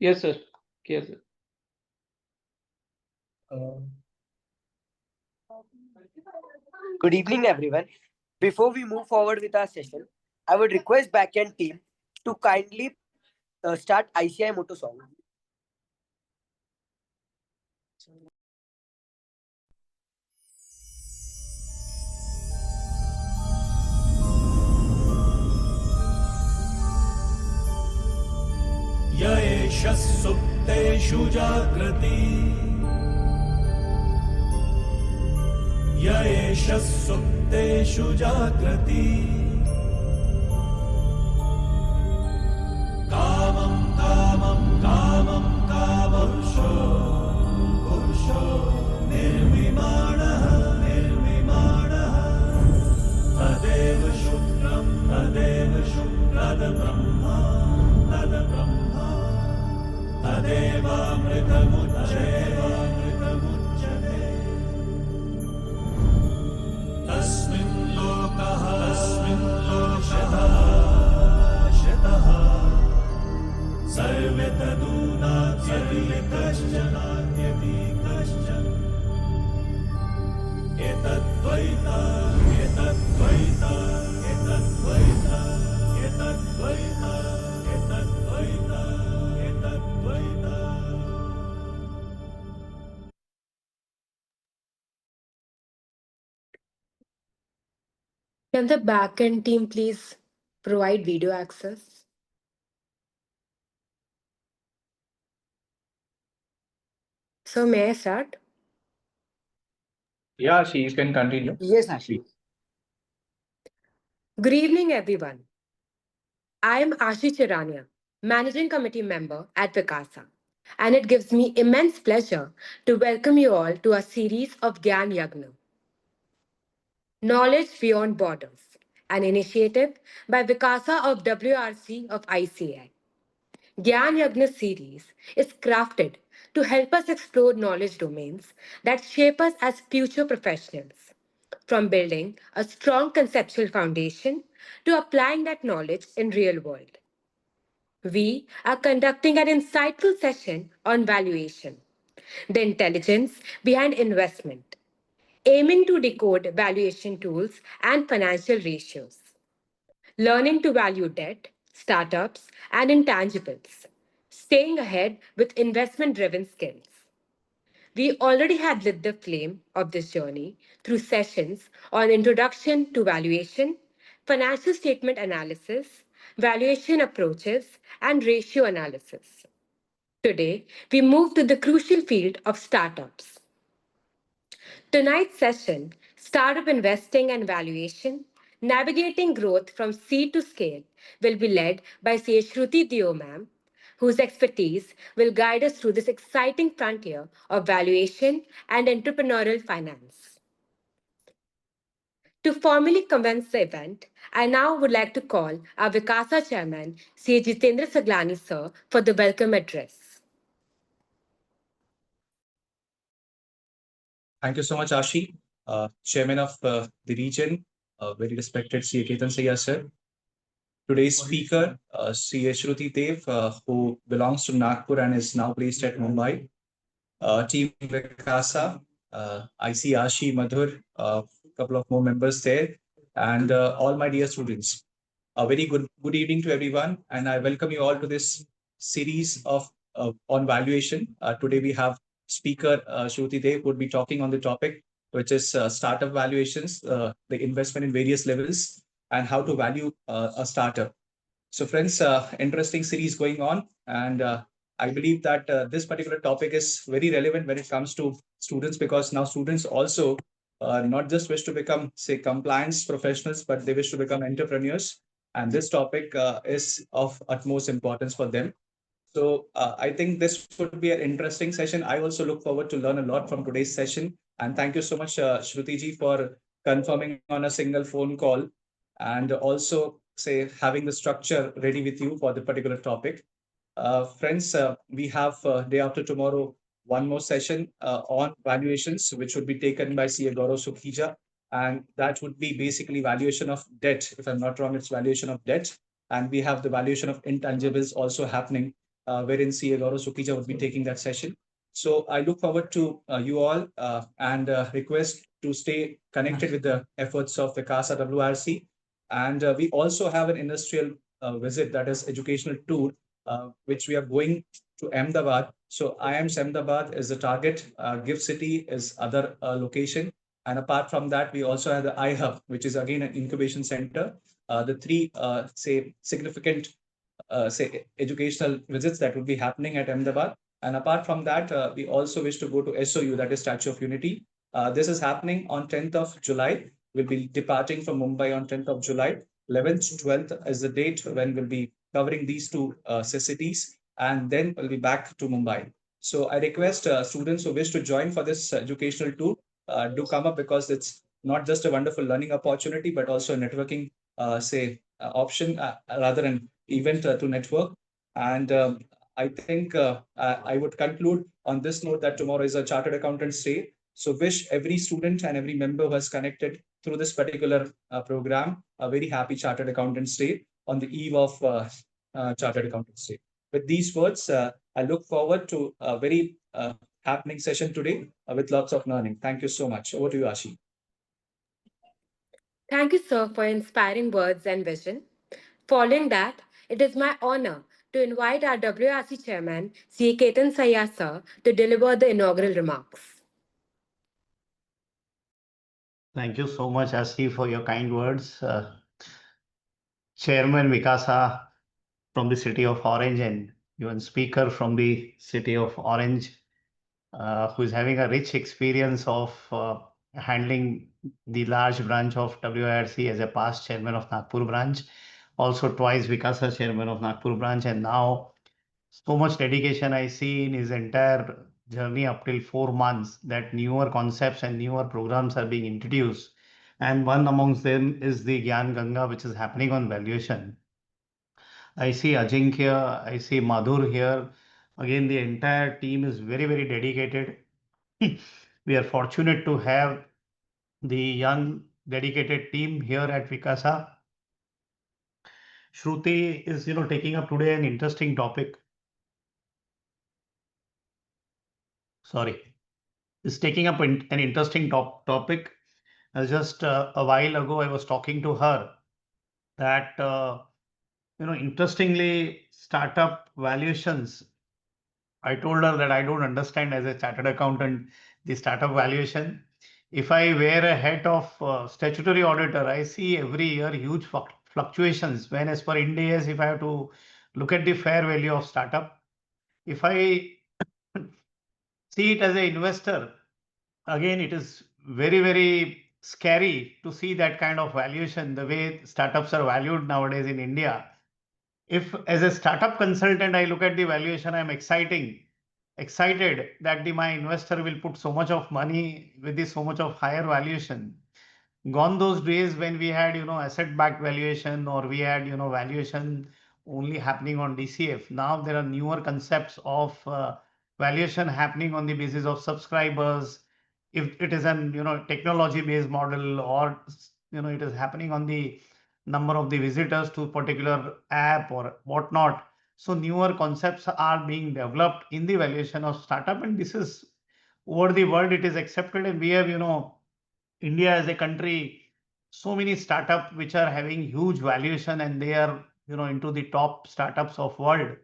Yes, sir. Yes, sir. Good evening, everyone. Before we move forward with our session, I would request backend team to kindly start ICI Moto song. य एष सुप्तेषु जाग्रति य एष सुप्तेषु जाग्रति कामं कामं कामं कामपुरुषो पुरुषो निर्विमाणः निर्विमाणः तदेव शुक्रदब्रह्मा तद्ब्रह्मा तदेवामृतमुच्यते तस्मिन् लोकः शतः सर्वे तदूनात्यपि कश्चन एतद्वैता एतद्वैता एतद्वैता एतद्वैता एतद्वैता एतद्वैता. Can the backend team please provide video access? So may I start? Yeah, she can continue. Yes, Ashi. Good evening, everyone. I am Ashi Chirania, Managing Committee Member at Vikasa, and it gives me immense pleasure to welcome you all to a series of Gyan Yagna, Knowledge Beyond Borders, an initiative by Vikasa of WRC of ICI. Gyan Yagna series is crafted to help us explore knowledge domains that shape us as future professionals, from building a strong conceptual foundation to applying that knowledge in real world. We are conducting an insightful session on valuation, the intelligence behind investment, aiming to decode valuation tools and financial ratios, learning to value debt, startups, and intangibles, staying ahead with investment driven skills. We already had lit the flame of this journey through sessions on introduction to valuation, financial statement analysis, valuation approaches, and ratio analysis. Today, we move to the crucial field of startups. Tonight's session, Startup Investing and Valuation, Navigating Growth from Seed to Scale, will be led by CA Shruti Deo ma'am, whose expertise will guide us through this exciting frontier of valuation and entrepreneurial finance. To formally commence the event, I now would like to call our Vikasa Chairman, CA Jitendra Saglani sir, for the welcome address. Thank you so much, Ashi, Chairman of the region, very respected CA Ketan Sayya sir. Today's speaker, CA Shruti Dev, who belongs to Nagpur and is now based at Mumbai. Team Vikasa, I see Ashi, Madhur, a couple of more members there, and all my dear students. A very good evening to everyone, and I welcome you all to this series of on valuation. Today we have speaker Shruti Dev would be talking on the topic, which is startup valuations, the investment in various levels, and how to value a startup. So, friends, interesting series going on, and I believe that this particular topic is very relevant when it comes to students because now students also not just wish to become, say, compliance professionals, but they wish to become entrepreneurs. And this topic is of utmost importance for them. So I think this would be an interesting session. I also look forward to learn a lot from today's session. And thank you so much, Shruti ji, for confirming on a single phone call and also say having the structure ready with you for the particular topic. Friends, we have day after tomorrow one more session on valuations, which would be taken by CA Gaurav Sukhija. And that would be basically valuation of debt. If I'm not wrong, it's valuation of debt. And we have the valuation of intangibles also happening wherein CA Gaurav Sukija would be taking that session. So I look forward to you all and request to stay connected with the efforts of Vikasa WRC. And we also have an industrial visit, that is educational tour, which we are going to Ahmedabad. So IIM's Ahmedabad is the target. Gift City is other location. And apart from that, we also have the iHub, which is again an incubation center. The three, say, significant say educational visits that will be happening at Ahmedabad. And apart from that, we also wish to go to SOU, that is Statue of Unity. This is happening on 10th of July. We'll be departing from Mumbai on 10th of July. 11th to 12th is the date when we'll be covering these two cities, and then we'll be back to Mumbai. So I request students who wish to join for this educational tour do come up, because it's not just a wonderful learning opportunity, but also a networking option, rather an event to network. And I think I would conclude on this note that tomorrow is a Chartered Accountants Day. So wish every student and every member who has connected through this particular program a very happy Chartered Accountants Day on the eve of Chartered Accountants Day. With these words, I look forward to a very happening session today with lots of learning. Thank you so much. Over to you, Ashi. Thank you, sir, for inspiring words and vision. Following that, it is my honor to invite our WRC chairman, C. Ketan Sayya sir, to deliver the inaugural remarks. Thank you so much, Asi, for your kind words. Chairman Vikasa from the city of Orange and even speaker from the city of Orange, who is having a rich experience of handling the large branch of WIRC as a past chairman of Nagpur branch, also twice Vikasa chairman of Nagpur branch, and now so much dedication I see in his entire journey up till 4 months, that newer concepts and newer programs are being introduced. And one amongst them is the Gyan Ganga, which is happening on valuation. I see Ajinkya, I see Madhur here. Again, the entire team is very, very dedicated. We are fortunate to have the young, dedicated team here at Vikasa. Shruti is, taking up today an interesting topic. Sorry, is taking up an interesting topic. Just a while ago, I was talking to her that, interestingly, startup valuations. I told her that I don't understand as a chartered accountant the startup valuation. If I wear a hat of statutory auditor, I see every year huge fluctuations. When as per Ind AS, if I have to look at the fair value of startup, if I see it as an investor, again, it is very, very scary to see that kind of valuation, the way startups are valued nowadays in India. If as a startup consultant, I look at the valuation, I'm excited that my investor will put so much of money with this so much of higher valuation. Gone those days when we had, asset backed valuation, or we had, valuation only happening on DCF. Now there are newer concepts of valuation happening on the basis of subscribers. If it is an, technology based model, or, it is happening on the number of the visitors to particular app or whatnot. So newer concepts are being developed in the valuation of startup, and this is over the world, it is accepted. And we have, India as a country, so many startups which are having huge valuation, and they are, into the top startups of world.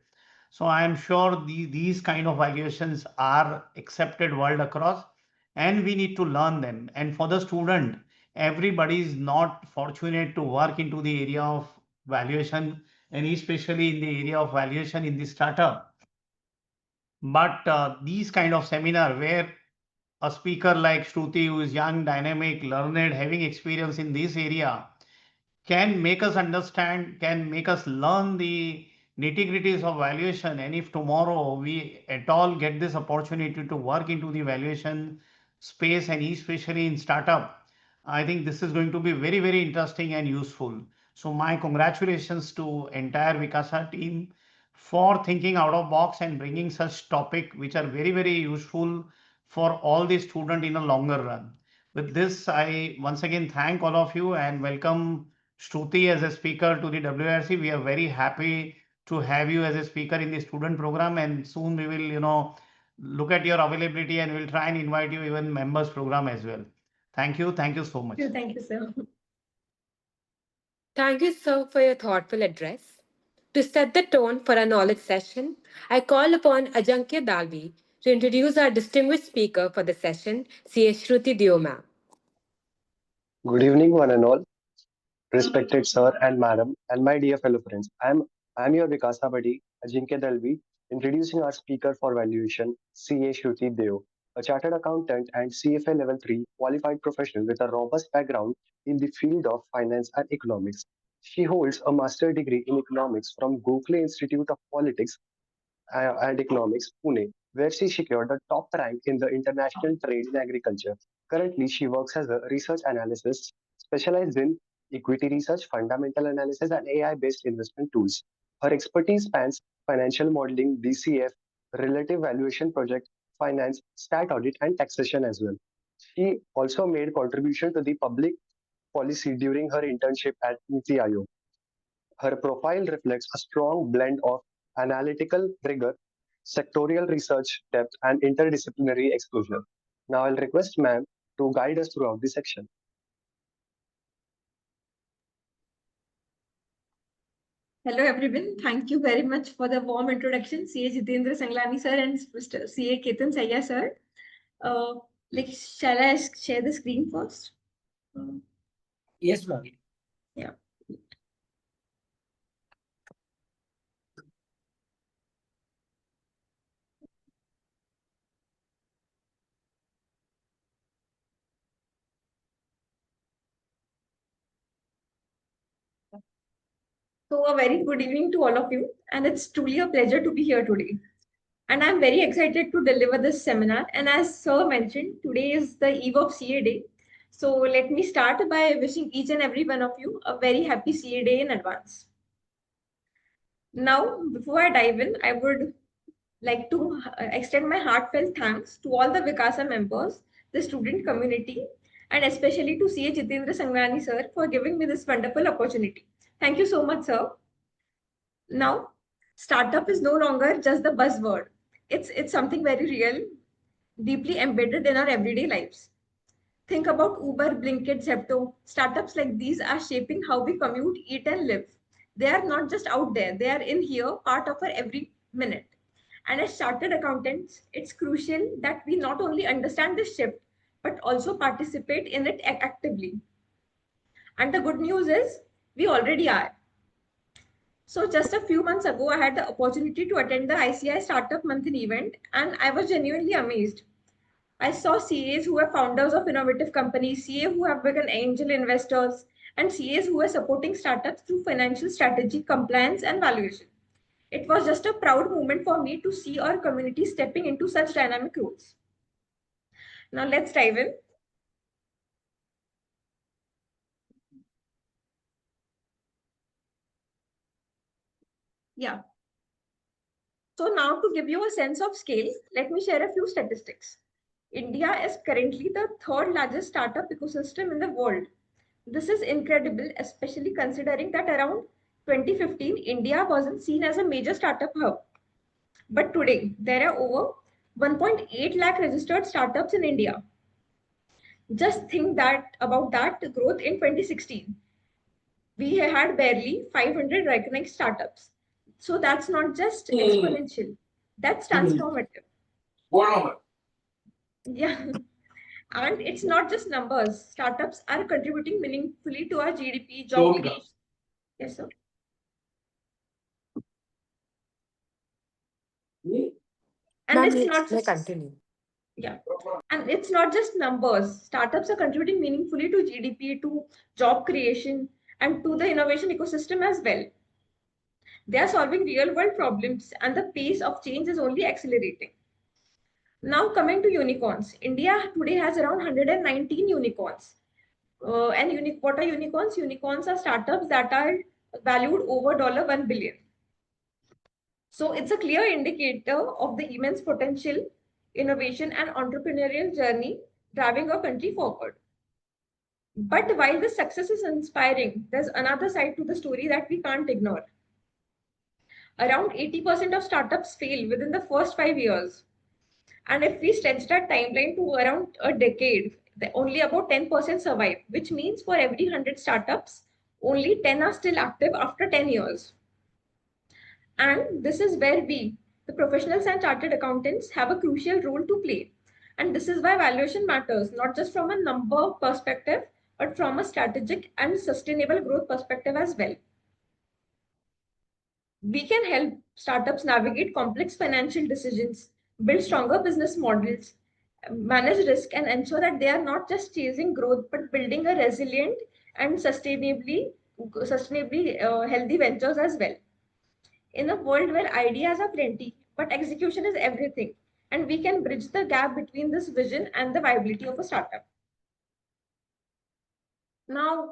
So I am sure these kind of valuations are accepted world across, and we need to learn them. And for the student, everybody is not fortunate to work into the area of valuation, and especially in the area of valuation in the startup. But these kind of seminar where a speaker like Shruti, who is young, dynamic, learned, having experience in this area, can make us understand, can make us learn the nitty-gritties of valuation. And if tomorrow we at all get this opportunity to work into the valuation space, and especially in startup, I think this is going to be very, very interesting and useful. So my congratulations to entire Vikasa team for thinking out of box and bringing such topic which are very, very useful for all the student in a longer run. With this, I once again thank all of you and welcome Shruti as a speaker to the WRC. We are very happy to have you as a speaker in the student program, and soon we will, look at your availability and we'll try and invite you even members program as well. Thank you. Thank you so much. Thank you, sir. Thank you, sir, for your thoughtful address. To set the tone for our knowledge session, I call upon Ajankya Dalvi to introduce our distinguished speaker for the session, CA Shruti Deo ma'am. Good evening, one and all, respected sir and madam, and my dear fellow friends. I'm your Vikasa buddy, Ajinkya Dalvi, introducing our speaker for valuation, CA Shruti Deo, a chartered accountant and CFA level 3 qualified professional with a robust background in the field of finance and economics. She holds a master's degree in economics from Gokhale Institute of Politics and Economics, Pune, where she secured the top rank in the international trade in agriculture. Currently, she works as a research analyst specialized in equity research, fundamental analysis, and AI-based investment tools. Her expertise spans financial modeling, DCF, relative valuation project, finance, stat audit, and taxation as well. She also made contribution to the public policy during her internship at Niti Aayog. Her profile reflects a strong blend of analytical rigor, sectorial research depth, and interdisciplinary exposure. Now I'll request ma'am to guide us throughout the section. Hello, everyone. Thank you very much for the warm introduction, CA Jitendra Sanglani sir and Mr. CA Ketan Sayya sir. Shall I share the screen first? Yes, ma'am. Yeah. So a very good evening to all of you, and it's truly a pleasure to be here today. And I'm very excited to deliver this seminar. And as Sir mentioned, today is the eve of CA Day. So let me start by wishing each and every one of you a very happy CA Day in advance. Now, before I dive in, I would like to extend my heartfelt thanks to all the Vikasa members, the student community, and especially to CA Jitendra Sangrani sir for giving me this wonderful opportunity. Thank you so much, sir. Now, startup is no longer just the buzzword. It's something very real, deeply embedded in our everyday lives. Think about Uber, Blinkit, Zepto. Startups like these are shaping how we commute, eat, and live. They are not just out there, they are in here, part of our every minute. And as chartered accountants, it's crucial that we not only understand this shift, but also participate in it actively. And the good news is, we already are. So just a few months ago, I had the opportunity to attend the ICI Startup Monthly event, and I was genuinely amazed. I saw CAs who are founders of innovative companies, CAs who have become angel investors, and CAs who are supporting startups through financial strategy, compliance, and valuation. It was just a proud moment for me to see our community stepping into such dynamic roles. Now let's dive in. Yeah. So now to give you a sense of scale, let me share a few statistics. India is currently the third largest startup ecosystem in the world. This is incredible, especially considering that around 2015, India wasn't seen as a major startup hub. But today, there are over 1.8 lakh registered startups in India. Just think about that growth in 2016. We had barely 500 recognized startups. So that's not just exponential, that's transformative. Yeah. And it's not just numbers. Startups are contributing meaningfully to our GDP, job creation. Yes, sir. And Ma'am, it's not may just continue. yeah. And it's not just numbers. Startups are contributing meaningfully to GDP, to job creation, and to the innovation ecosystem as well. They are solving real world problems, and the pace of change is only accelerating. Now, coming to unicorns, India today has around 119 unicorns. And what are unicorns? Unicorns are startups that are valued over $1 billion. So it's a clear indicator of the immense potential, innovation, and entrepreneurial journey driving our country forward. But while the success is inspiring, there's another side to the story that we can't ignore. Around 80% of startups fail within the first 5 years. And if we stretch that timeline to around a decade, only about 10% survive, which means for every 100 startups, only 10 are still active after 10 years. And this is where we, the professionals and chartered accountants, have a crucial role to play. And this is why valuation matters, not just from a number perspective, but from a strategic and sustainable growth perspective as well. We can help startups navigate complex financial decisions, build stronger business models, manage risk, and ensure that they are not just chasing growth, but building a resilient and sustainably healthy ventures as well. In a world where ideas are plenty, but execution is everything, and we can bridge the gap between this vision and the viability of a startup. Now,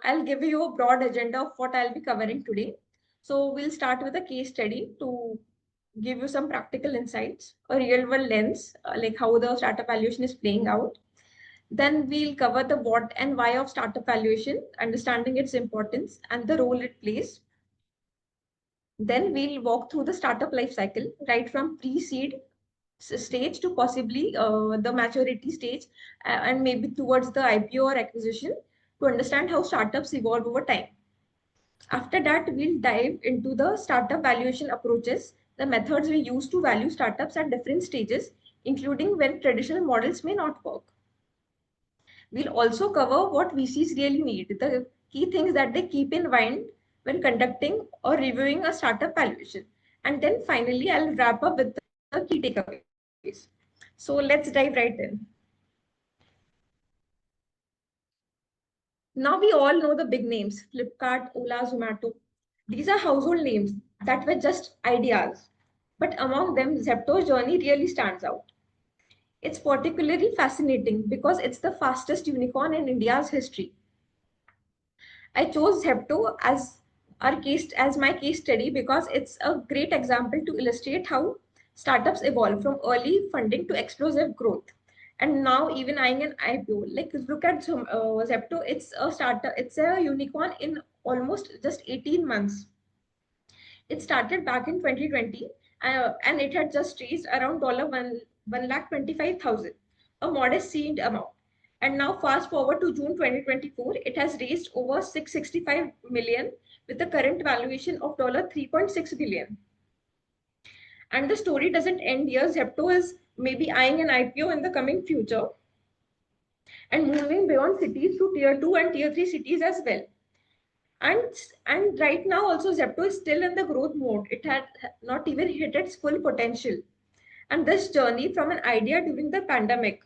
I'll give you a broad agenda of what I'll be covering today. So we'll start with a case study to give you some practical insights, a real world lens, like how the startup valuation is playing out. Then we'll cover the what and why of startup valuation, understanding its importance and the role it plays. Then we'll walk through the startup life cycle, right from pre-seed stage to possibly the maturity stage, and maybe towards the IPO or acquisition, to understand how startups evolve over time. After that, we'll dive into the startup valuation approaches, the methods we use to value startups at different stages, including when traditional models may not work. We'll also cover what VCs really need, the key things that they keep in mind when conducting or reviewing a startup valuation. And then finally, I'll wrap up with the key takeaways. So let's dive right in. Now we all know the big names, Flipkart, Ola, Zomato. These are household names that were just ideas. But among them, Zepto's journey really stands out. It's particularly fascinating because it's the fastest unicorn in India's history. I chose Zepto as my case study because it's a great example to illustrate how startups evolve from early funding to explosive growth. And now even eyeing an IPO. Like look at Zepto, it's a unicorn in almost just 18 months. It started back in 2020 and it had just raised around $1,25,000, a modest seed amount. And now fast forward to June 2024, it has raised over 665 million with a current valuation of $3.6 billion. And the story doesn't end here. Zepto is maybe eyeing an IPO in the coming future and moving beyond cities to tier 2 and tier 3 cities as well. And right now also Zepto is still in the growth mode. It had not even hit its full potential. And this journey from an idea during the pandemic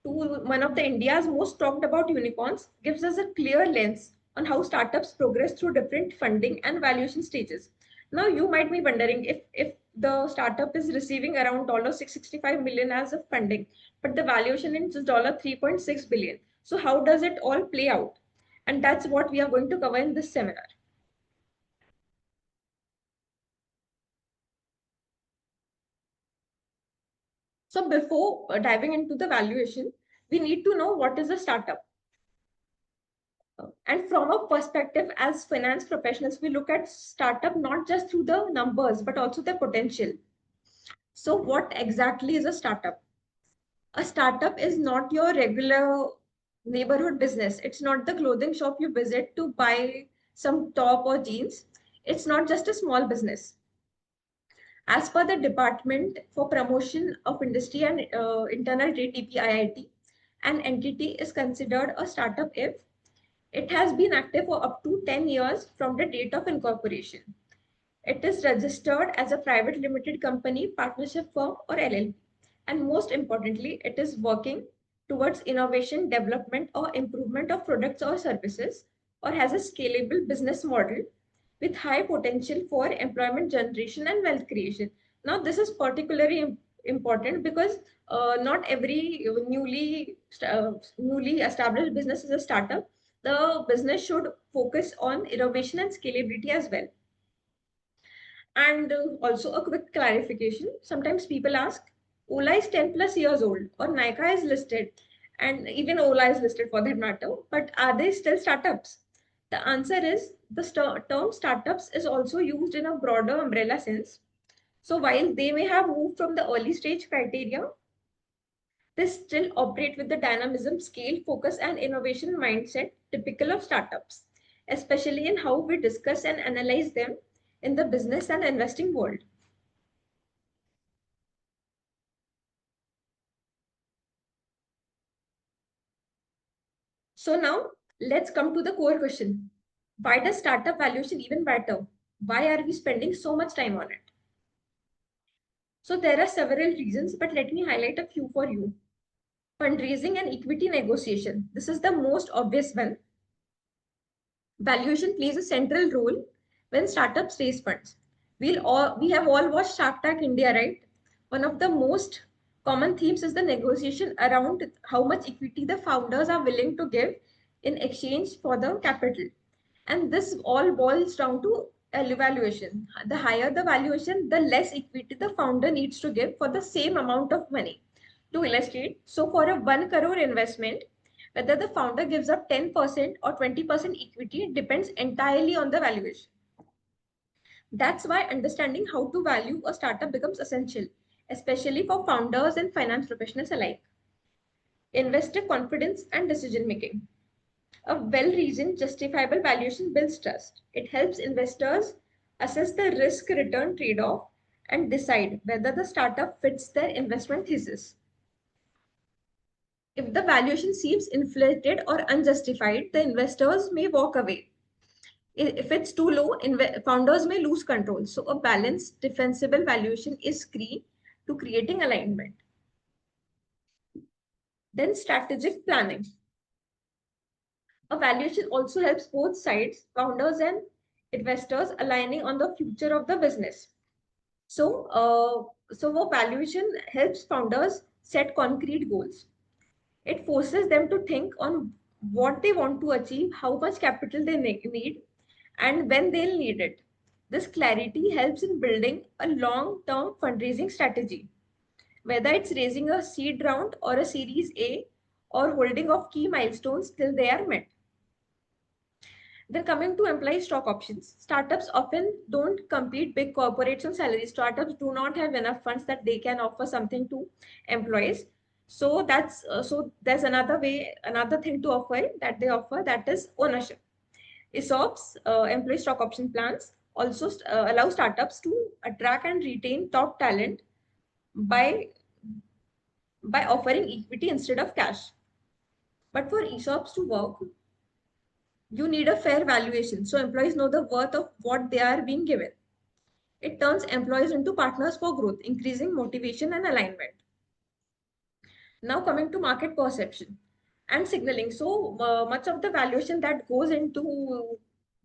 to one of the India's most talked about unicorns gives us a clear lens on how startups progress through different funding and valuation stages. Now you might be wondering if the startup is receiving around $665 million as of funding, but the valuation is $3.6 billion. So how does it all play out? And that's what we are going to cover in this seminar. So before diving into the valuation, we need to know what is a startup. And from a perspective as finance professionals, we look at startup not just through the numbers, but also the potential. So what exactly is a startup? A startup is not your regular neighborhood business. It's not the clothing shop you visit to buy some top or jeans. It's not just a small business. As per the Department for Promotion of Industry and Internal Trade (DPIIT), an entity is considered a startup if it has been active for up to 10 years from the date of incorporation. It is registered as a private limited company, partnership firm, or LLP. And most importantly, it is working towards innovation, development, or improvement of products or services, or has a scalable business model with high potential for employment generation and wealth creation. Now, this is particularly important because not every newly established business is a startup. The business should focus on innovation and scalability as well. And also a quick clarification. Sometimes people ask, Ola is 10 plus years old or Nika is listed and even Ola is listed for that matter, but are they still startups? The answer is the term startups is also used in a broader umbrella sense. So while they may have moved from the early stage criteria, they still operate with the dynamism, scale, focus, and innovation mindset typical of startups, especially in how we discuss and analyze them in the business and investing world. So now let's come to the core question. Why does startup valuation even matter? Why are we spending so much time on it? So there are several reasons, but let me highlight a few for you. Fundraising and equity negotiation. This is the most obvious one. Valuation plays a central role when startups raise funds. We have all watched Shark Tank India, right? One of the most common themes is the negotiation around how much equity the founders are willing to give in exchange for the capital. And this all boils down to valuation. The higher the valuation, the less equity the founder needs to give for the same amount of money. To illustrate, so for a 1 crore investment, whether the founder gives up 10% or 20% equity depends entirely on the valuation. That's why understanding how to value a startup becomes essential, especially for founders and finance professionals alike. Investor confidence and decision making. A well-reasoned, justifiable valuation builds trust. It helps investors assess the risk-return trade-off and decide whether the startup fits their investment thesis. If the valuation seems inflated or unjustified, the investors may walk away. If it's too low, founders may lose control. So a balanced, defensible valuation is key to creating alignment. Then strategic planning. A valuation also helps both sides, founders and investors, aligning on the future of the business. So a valuation helps founders set concrete goals. It forces them to think on what they want to achieve, how much capital they need, and when they'll need it. This clarity helps in building a long-term fundraising strategy, whether it's raising a seed round or a Series A or holding off key milestones till they are met. Then coming to employee stock options, startups often don't compete big corporates on salary. Startups do not have enough funds that they can offer something to employees. So there's another way, another thing to offer that they offer, that is ownership. ESOPs, employee stock option plans, also allow startups to attract and retain top talent by offering equity instead of cash. But for ESOPs to work, you need a fair valuation so employees know the worth of what they are being given. It turns employees into partners for growth, increasing motivation and alignment. Now coming to market perception and signaling. So much of the valuation that goes into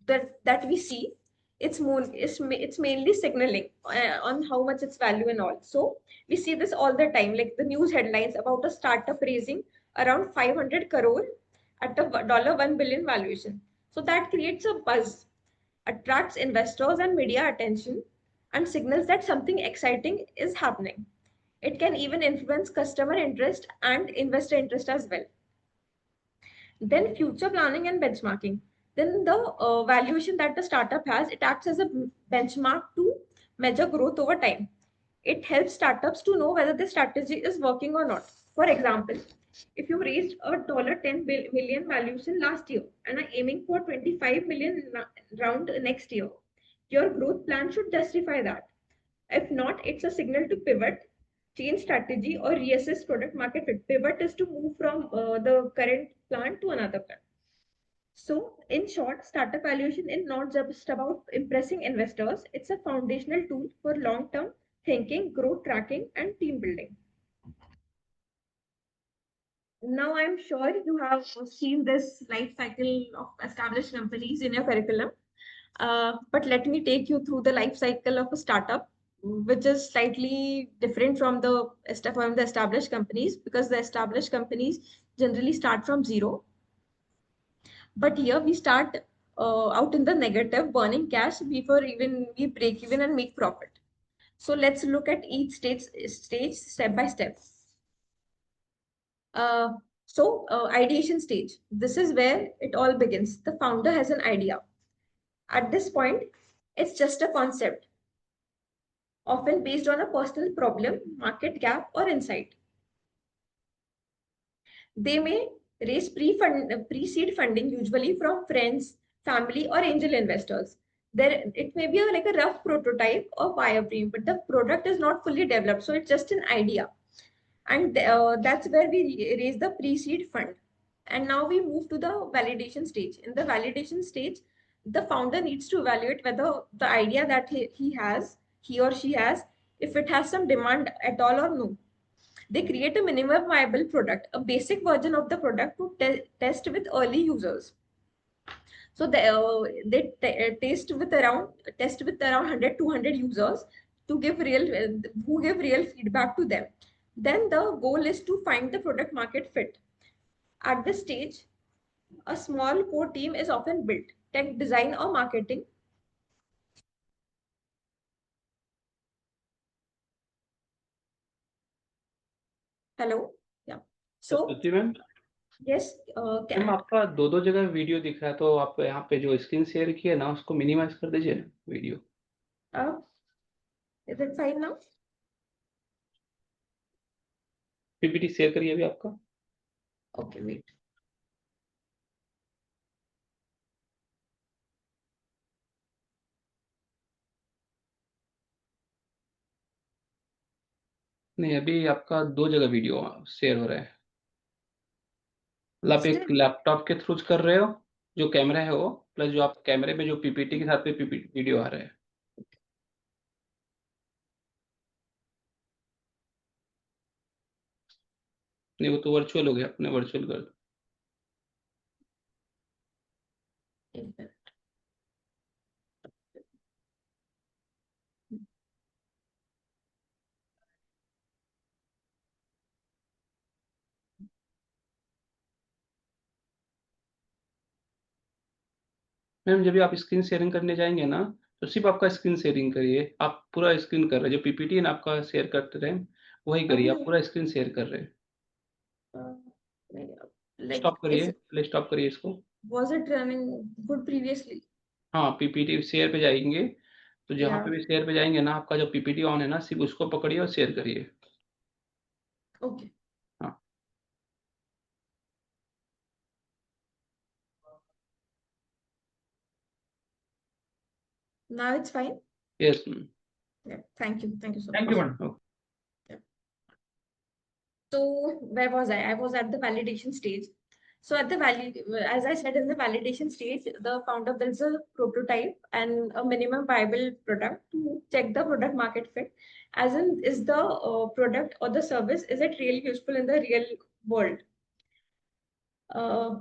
that we see, it's mainly signaling on how much its value and all. So we see this all the time, like the news headlines about a startup raising around 500 crore at a $1 billion valuation. So that creates a buzz, attracts investors and media attention, and signals that something exciting is happening. It can even influence customer interest and investor interest as well. Then future planning and benchmarking. Then the valuation that the startup has, it acts as a benchmark to measure growth over time. It helps startups to know whether the strategy is working or not. For example, if you raised a $10 million valuation last year and are aiming for 25 million round next year, your growth plan should justify that. If not, it's a signal to pivot, change strategy, or reassess product market fit. Pivot is to move from the current plan to another plan. So, in short, startup valuation is not just about impressing investors, it's a foundational tool for long term thinking, growth tracking, and team building. Now, I'm sure you have seen this life cycle of established companies in your curriculum. But let me take you through the life cycle of a startup, which is slightly different from the established companies, because the established companies generally start from zero. But here we start out in the negative, burning cash before even we break even and make profit. So let's look at each stage step by step. So ideation stage, this is where it all begins. The founder has an idea. At this point, it's just a concept, often based on a personal problem, market gap, or insight. They may raise pre-seed funding, usually from friends, family, or angel investors. There, it may be like a rough prototype or wireframe, but the product is not fully developed, so it's just an idea. And that's where we raise the pre-seed fund. And now we move to the validation stage. In the validation stage, the founder needs to evaluate whether the idea that he or she has, if it has some demand at all or no. They create a minimum viable product, a basic version of the product to test with early users. So they test with around 100 200 users to give who give real feedback to them. Then the goal is to find the product market fit. At this stage, a small core team is often built: tech, design, or marketing. Hello, yeah. So Shruti ma'am, yes, ma'am आपका दो जगह video दिख रहा है, तो आप यहाँ पे जो स्क्रीन शेयर की है ना, उसको मिनिमाइज कर दीजिए ना video. is it fine now? PPT share करिए अभी आपका। Okay, wait. नहीं, अभी आपका दो जगह वीडियो शेयर हो रहा है। मतलब आप एक लैपटॉप के थ्रू कर रहे हो, जो कैमरा है वो, प्लस जो आप कैमरे में जो पीपीटी के साथ में वीडियो आ रहा है। नहीं, वो तो वर्चुअल हो गया, अपने वर्चुअल कर दो। मैम जब भी आप स्क्रीन शेयरिंग करने जाएंगे ना, तो सिर्फ आपका स्क्रीन शेयरिंग करिए। आप पूरा स्क्रीन कर रहे हैं, जो पीपीटी है ना आपका शेयर करते रहे, वही करिए। आप पूरा स्क्रीन शेयर कर रहे हैं। स्टॉप करिए, पहले स्टॉप करिए इसको। Was it running good previously? हाँ, पीपीटी शेयर पे जाएंगे, तो जहाँ पे भी शेयर पे जाएंगे ना, आपका जो पीपीटी ऑन है ना, सिर्फ उसको पकड़िए और शेयर करिए। Okay. हाँ, Now it's fine. Yes. Yeah, thank you so much. Thank you madam. So where was I? I was at the validation stage. So as I said, in the validation stage, the founder builds a prototype and a minimum viable product to check the product market fit. As in, is the product or the service, is it really useful in the real world?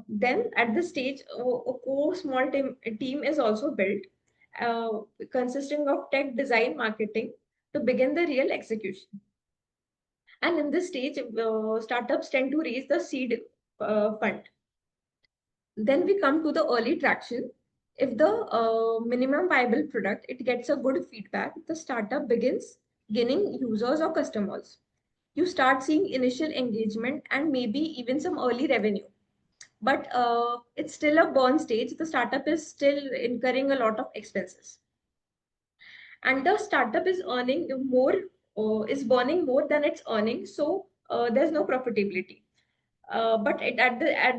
Then at this stage, a core small team is also built, consisting of tech, design, marketing, to begin the real execution. And in this stage, startups tend to raise the seed fund. Then we come to the early traction. If the minimum viable product, it gets a good feedback, the startup begins gaining users or customers. You start seeing initial engagement and maybe even some early revenue. But it's still a burn stage. The startup is still incurring a lot of expenses. And the startup is earning more, is burning more than it's earning. So there's no profitability. But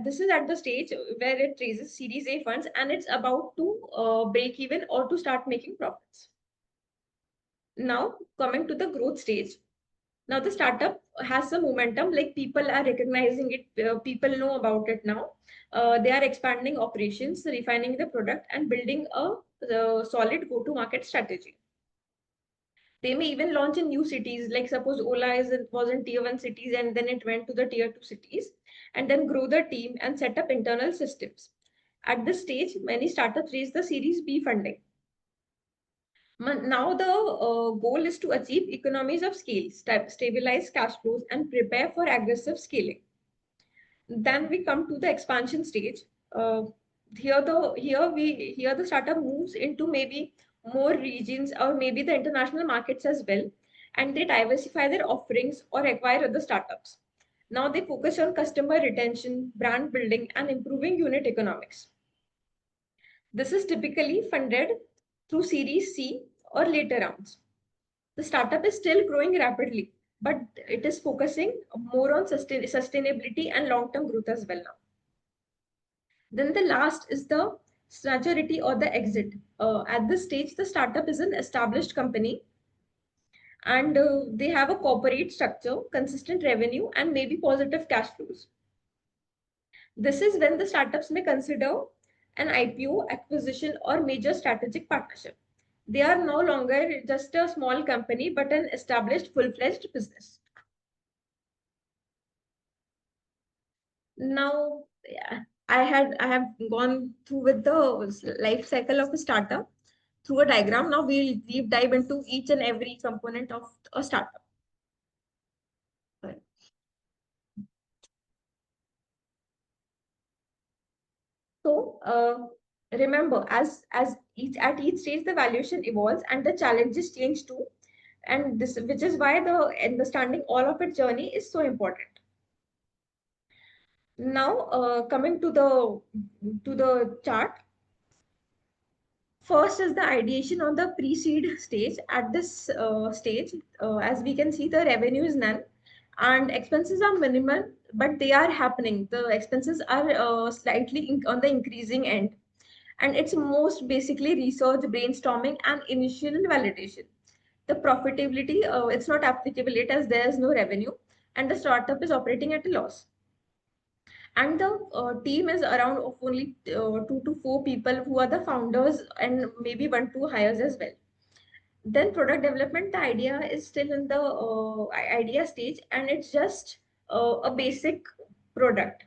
this is at the stage where it raises Series A funds and it's about to break even or to start making profits. Now coming to the growth stage. Now the startup has some momentum, like people are recognizing it, people know about it now. They are expanding operations, refining the product, and building a solid go-to-market strategy. They may even launch in new cities, like suppose Ola was in tier 1 cities and then it went to the tier 2 cities, and then grow the team and set up internal systems. At this stage, many startups raise the Series B funding. Now the goal is to achieve economies of scale, stabilize cash flows, and prepare for aggressive scaling. Then we come to the expansion stage. Here the startup moves into maybe more regions or maybe the international markets as well, and they diversify their offerings or acquire other startups. Now they focus on customer retention, brand building, and improving unit economics. This is typically funded through Series C or later rounds. The startup is still growing rapidly, but it is focusing more on sustainability and long-term growth as well now. Then the last is the maturity or the exit. At this stage, the startup is an established company and they have a corporate structure, consistent revenue, and maybe positive cash flows. This is when the startups may consider an IPO, acquisition, or major strategic partnership. They are no longer just a small company, but an established full-fledged business. Now, yeah, I have gone through with the life cycle of a startup through a diagram. Now we'll deep dive into each and every component of a startup. So remember, as each stage the valuation evolves and the challenges change too, and this which is why the understanding all of its journey is so important. Now coming to the chart. First is the ideation on the pre-seed stage. At this stage, as we can see, the revenue is none and expenses are minimal, but they are happening. The expenses are slightly on the increasing end. And it's most basically research, brainstorming, and initial validation. The profitability, it's not applicable yet as there is no revenue and the startup is operating at a loss. And the team is around of only 2 to 4 people who are the founders and maybe 1 2 hires as well. Then product development, the idea is still in the idea stage and it's just a basic product.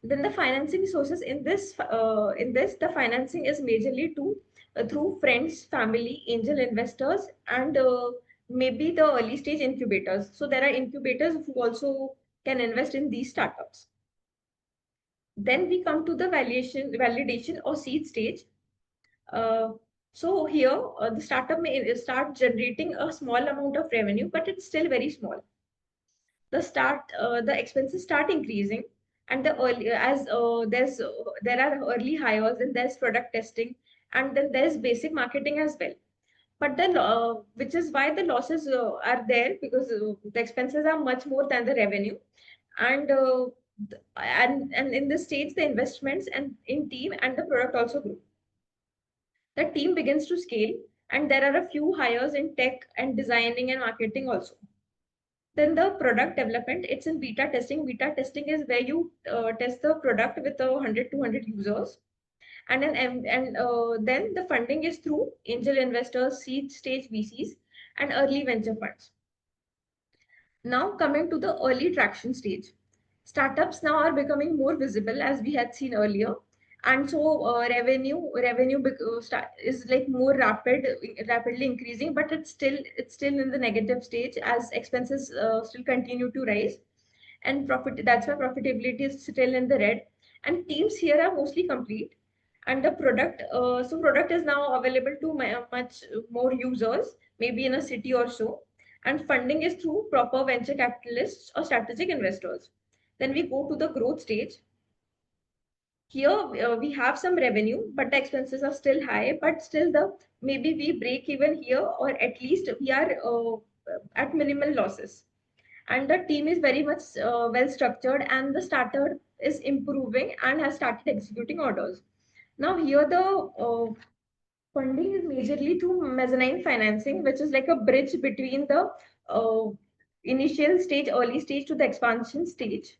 Then the financing sources in this the financing is majorly through friends, family, angel investors, and maybe the early stage incubators. So there are incubators who also can invest in these startups. Then we come to the validation or seed stage. So here the startup may start generating a small amount of revenue, but it's still very small. The expenses start increasing, and the early as there are early hires and there's product testing, and then there's basic marketing as well. But then which is why the losses are there because the expenses are much more than the revenue, and and in this stage the investments and in team and the product also grow. The team begins to scale and there are a few hires in tech and designing and marketing also. Then the product development, it's in beta testing. Beta testing is where you test the product with 100 200 users. And then the funding is through angel investors, seed stage VCs, and early venture funds. Now coming to the early traction stage. Startups now are becoming more visible as we had seen earlier. And so revenue is like more rapidly increasing, but it's still in the negative stage as expenses still continue to rise. And that's why profitability is still in the red. And teams here are mostly complete. And the product is now available to much more users, maybe in a city or so. And funding is through proper venture capitalists or strategic investors. Then we go to the growth stage. Here we have some revenue, but the expenses are still high, but still maybe we break even here, or at least we are at minimal losses. And the team is very much well structured and the starter is improving and has started executing orders. Now here the funding is majorly through mezzanine financing, which is like a bridge between the uh, initial stage, early stage to the expansion stage.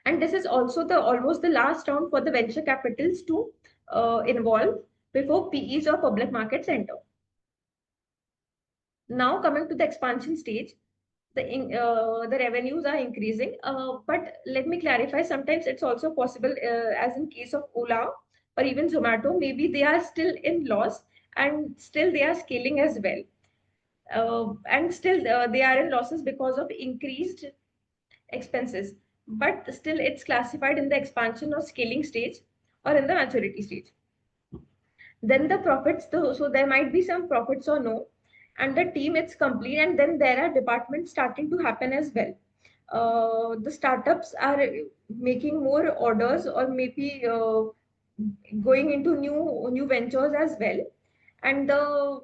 And this is also the almost the last round for the venture capitals to involve before PEs or public markets enter. Now coming to the expansion stage, the revenues are increasing. But let me clarify, sometimes it's also possible, as in case of Ola or even Zomato, maybe they are still in loss and still they are scaling as well. And still they are in losses because of increased expenses, but still it's classified in the expansion or scaling stage or in the maturity stage. Then the profits, so there might be some profits or no, and the team it's complete, and then there are departments starting to happen as well. the startups are making more orders, or maybe going into new ventures as well, and the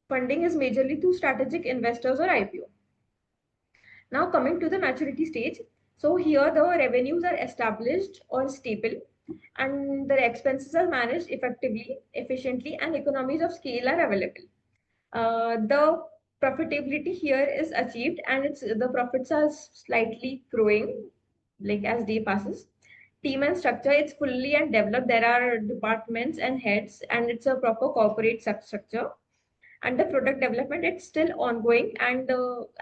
funding is majorly through strategic investors or IPO. Now coming to the maturity stage, so here the revenues are established or stable, and the expenses are managed effectively, efficiently, and economies of scale are available. The profitability here is achieved, and the profits are slightly growing like as day passes. Team and structure, it's fully and developed. There are departments and heads, and it's a proper corporate structure. And the product development, it's still ongoing, and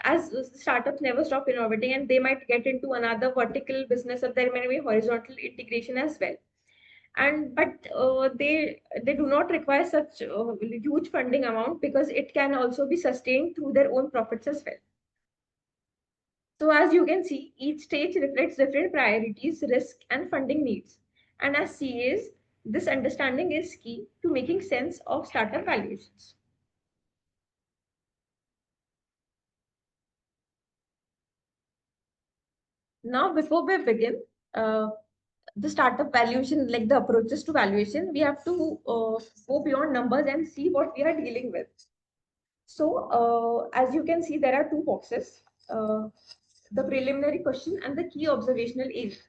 as startups never stop innovating, and they might get into another vertical business, or there may be horizontal integration as well. And but they do not require such huge funding amount, because it can also be sustained through their own profits as well. So as you can see, each stage reflects different priorities, risk, and funding needs. And as CAs, this understanding is key to making sense of startup valuations. Now, before we begin, the startup valuation, like the approaches to valuation, we have to go beyond numbers and see what we are dealing with. So, as you can see, there are two boxes, the preliminary question and the key observational areas.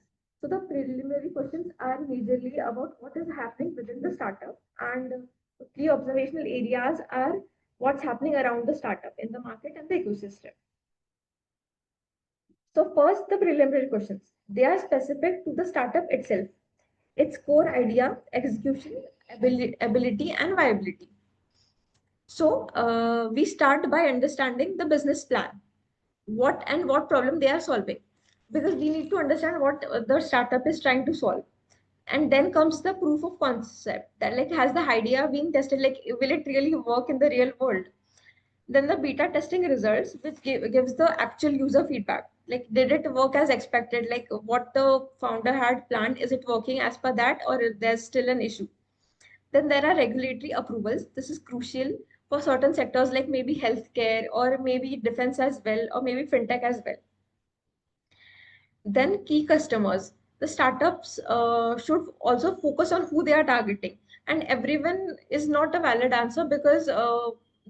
So, the preliminary questions are majorly about what is happening within the startup, and key observational areas are what's happening around the startup in the market and the ecosystem. So, first, the preliminary questions. They are specific to the startup itself, its core idea, execution, ability, and viability. So we start by understanding the business plan, what problem they are solving, because we need to understand what the startup is trying to solve. And then comes the proof of concept, that like, has the idea been tested, like will it really work in the real world. Then the beta testing results, which gives the actual user feedback, like did it work as expected, like what the founder had planned, is it working as per that, or there's still an issue. Then there are regulatory approvals. This is crucial for certain sectors, like maybe healthcare, or maybe defense as well, or maybe fintech as well. Then key customers. The startups should also focus on who they are targeting. And everyone is not a valid answer, because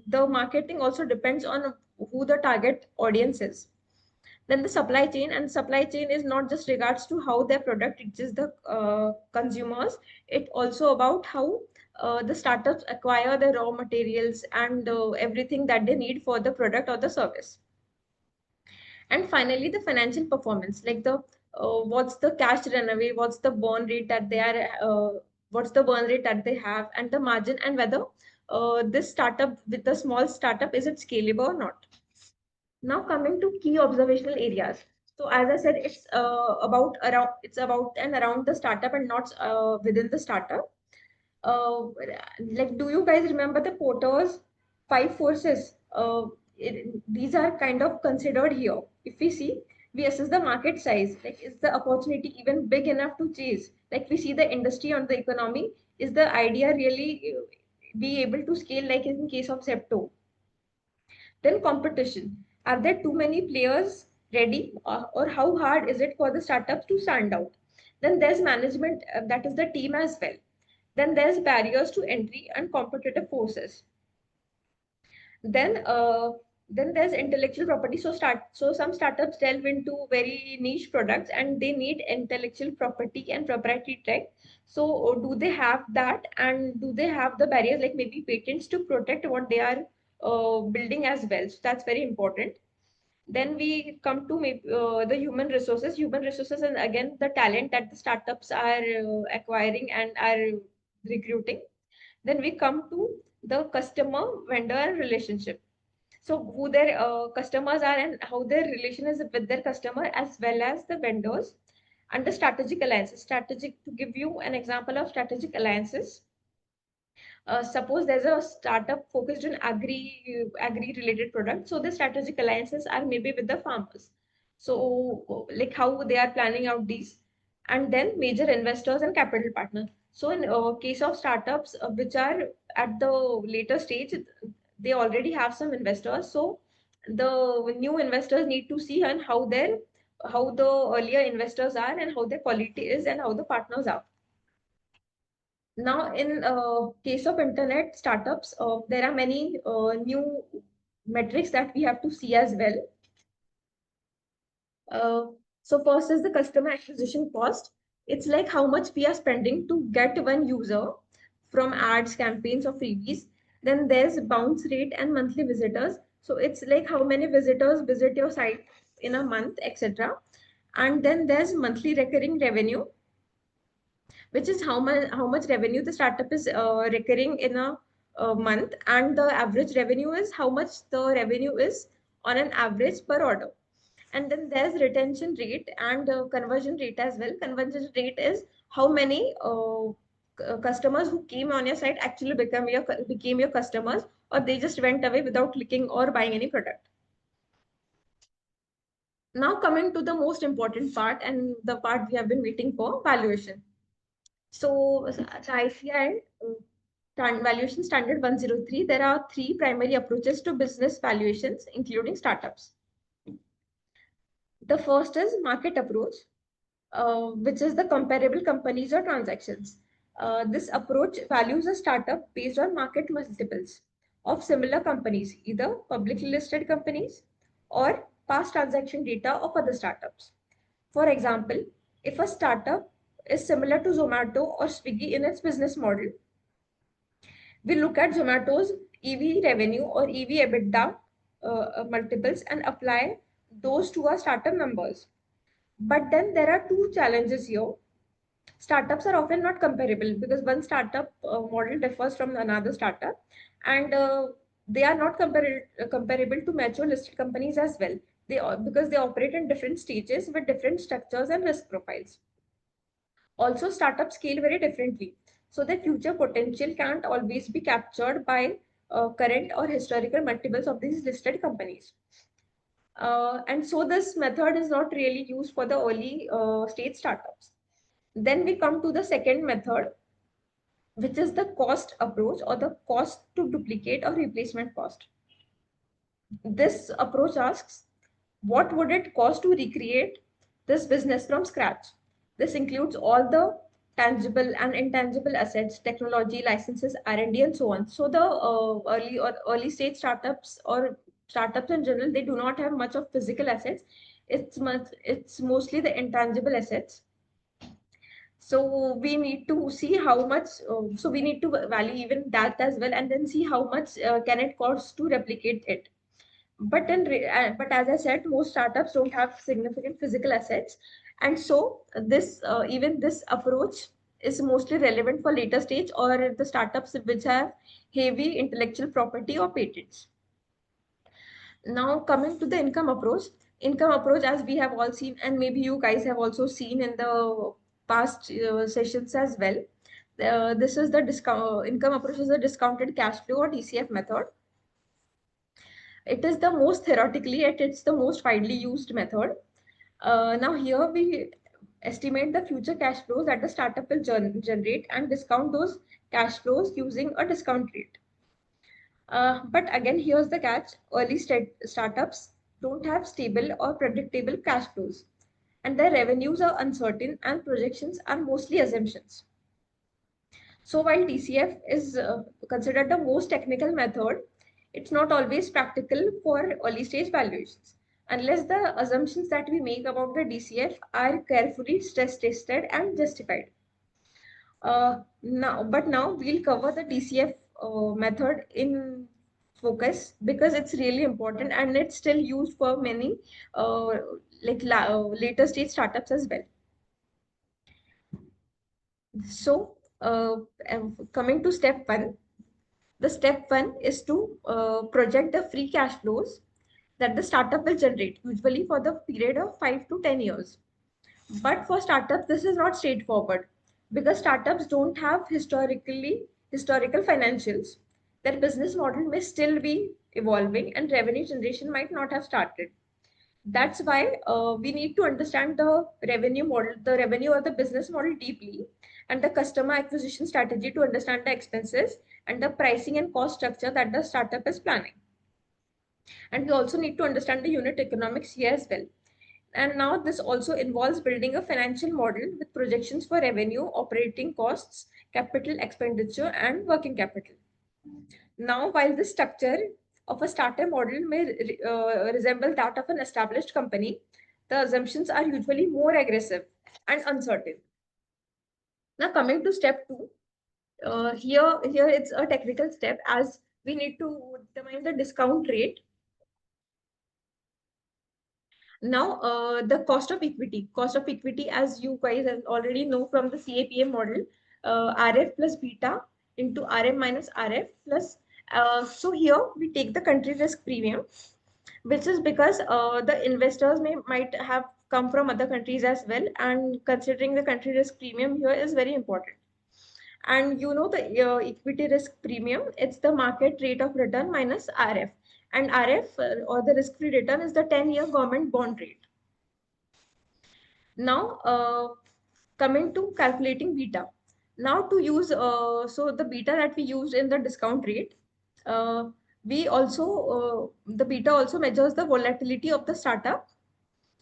the marketing also depends on who the target audience is. Then the supply chain, and supply chain is not just regards to how their product reaches the consumers. It also about how the startups acquire the raw materials and everything that they need for the product or the service. And finally, the financial performance, like the what's the cash runaway, what's the burn rate that they are what's the burn rate that they have, and the margin, and whether this startup, with the small startup, is it scalable or not. Now coming to key observational areas. So as I said, it's about and around the startup, and not within the startup. Like, do you guys remember the Porter's five forces? These are kind of considered here. If we see, we assess the market size. Like, is the opportunity even big enough to chase? Like, we see the industry on the economy. Is the idea really be able to scale, like in case of Zepto? Then competition. Are there too many players ready, or how hard is it for the startups to stand out? Then there's management, that is the team as well. Then there's barriers to entry and competitive forces. Then then there's intellectual property. So some startups delve into very niche products, and they need intellectual property and proprietary tech. So do they have that, and do they have the barriers, like maybe patents, to protect what they are building as well? So that's very important. Then we come to maybe, the human resources, and again the talent that the startups are acquiring and are recruiting. Then we come to the customer vendor relationship. So who their customers are, and how their relation is with their customer, as well as the vendors. And the strategic alliances. Strategic, to give you an example of strategic alliances, suppose there's a startup focused on agri related products, so the strategic alliances are maybe with the farmers. So like how they are planning out these. And then major investors and capital partners. So in case of startups which are at the later stage, they already have some investors. So the new investors need to see and how their how the earlier investors are and how their quality is and how the partners are. Now, in case of internet startups, there are many new metrics that we have to see as well. So first is the customer acquisition cost. It's like how much we are spending to get one user from ads, campaigns, or freebies. Then there's bounce rate and monthly visitors. So it's like how many visitors visit your site in a month, etc. And then there's monthly recurring revenue, which is how much revenue the startup is recurring in a month, and the average revenue is how much the revenue is on an average per order. And then there's retention rate and conversion rate as well. Conversion rate is how many customers who came on your site actually became your customers, or they just went away without clicking or buying any product. Now coming to the most important part, and the part we have been waiting for, valuation. So the ICI Valuation Standard 103, there are three primary approaches to business valuations, including startups. The first is market approach, which is the comparable companies or transactions. This approach values a startup based on market multiples of similar companies, either publicly listed companies or past transaction data of other startups. For example, if a startup is similar to Zomato or Swiggy in its business model, we look at Zomato's EV revenue or EV EBITDA multiples and apply those to our startup numbers. But then there are two challenges here. Startups are often not comparable because one startup model differs from another startup, and they are not comparable to mature listed companies as well. Because they operate in different stages with different structures and risk profiles. Also, startups scale very differently, so the future potential can't always be captured by current or historical multiples of these listed companies. And so this method is not really used for the early stage startups. Then we come to the second method, which is the cost approach, or the cost to duplicate or replacement cost. This approach asks, what would it cost to recreate this business from scratch? This includes all the tangible and intangible assets, technology, licenses, R&D, and so on. So the early stage startups or startups in general, they do not have much of physical assets. It's mostly the intangible assets. So we need to see how much. So we need to value even that as well, and then see how much can it cost to replicate it. But as I said, most startups don't have significant physical assets, and so this even this approach is mostly relevant for later stage or the startups which have heavy intellectual property or patents. Now coming to the income approach, as we have all seen, and maybe you guys have also seen in the past sessions as well. This is the income approach is the discounted cash flow or DCF method. It is the most theoretically, it's the most widely used method. Now here we estimate the future cash flows that the startup will generate and discount those cash flows using a discount rate. But again, here's the catch. Early startups don't have stable or predictable cash flows, and their revenues are uncertain and projections are mostly assumptions. So while DCF is considered the most technical method, it's not always practical for early stage valuations unless the assumptions that we make about the DCF are carefully stress tested and justified. Now we'll cover the DCF method in focus because it's really important and it's still used for many later stage startups as well. So coming to step one, the step one is to project the free cash flows that the startup will generate, usually for the period of 5 to 10 years. But for startups, this is not straightforward because startups don't have historical financials. Their business model may still be evolving and revenue generation might not have started. That's why we need to understand the revenue model, the revenue or the business model deeply, and the customer acquisition strategy to understand the expenses and the pricing and cost structure that the startup is planning. And we also need to understand the unit economics here as well. And now this also involves building a financial model with projections for revenue, operating costs, capital expenditure, and working capital. Now, while the structure of a starter model may resemble that of an established company, the assumptions are usually more aggressive and uncertain. Now, coming to step two, here it's a technical step as we need to determine the discount rate. Now, the cost of equity, as you guys already know from the CAPM model, RF plus beta into RM minus RF plus. So here we take the country risk premium, which is because the investors might have come from other countries as well, and considering the country risk premium here is very important. And you know the equity risk premium, it's the market rate of return minus RF, and RF or the risk free return is the 10-year government bond rate. Now, coming to calculating beta. Now to use, so the beta that we used in the discount rate, we also, the beta also measures the volatility of the startup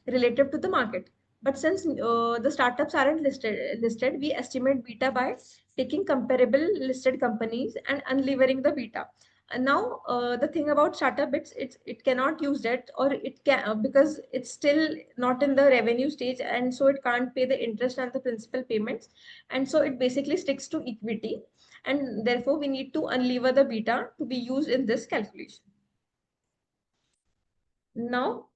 relative to the market. But since the startups aren't listed, we estimate beta by taking comparable listed companies and unlevering the beta. And now the thing about startup, it cannot use debt, or it can because it's still not in the revenue stage, and so it can't pay the interest and the principal payments, and so it basically sticks to equity, and therefore we need to unlever the beta to be used in this calculation. Now,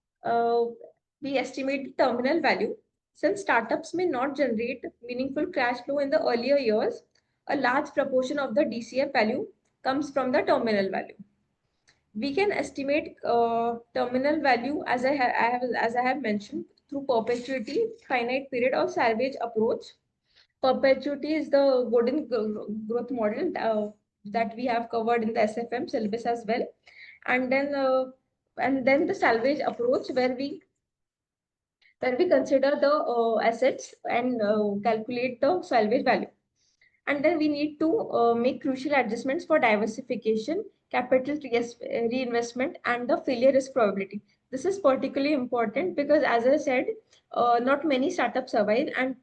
we estimate the terminal value. Since startups may not generate meaningful cash flow in the earlier years, a large proportion of the DCF value comes from the terminal value. We can estimate terminal value as I have mentioned through perpetuity, finite period, or salvage approach. Perpetuity is the golden growth model that we have covered in the SFM syllabus as well, and then the salvage approach where we consider the assets and calculate the salvage value. And then we need to make crucial adjustments for diversification, capital reinvestment, and the failure risk probability. This is particularly important because, as I said, not many startups survive, and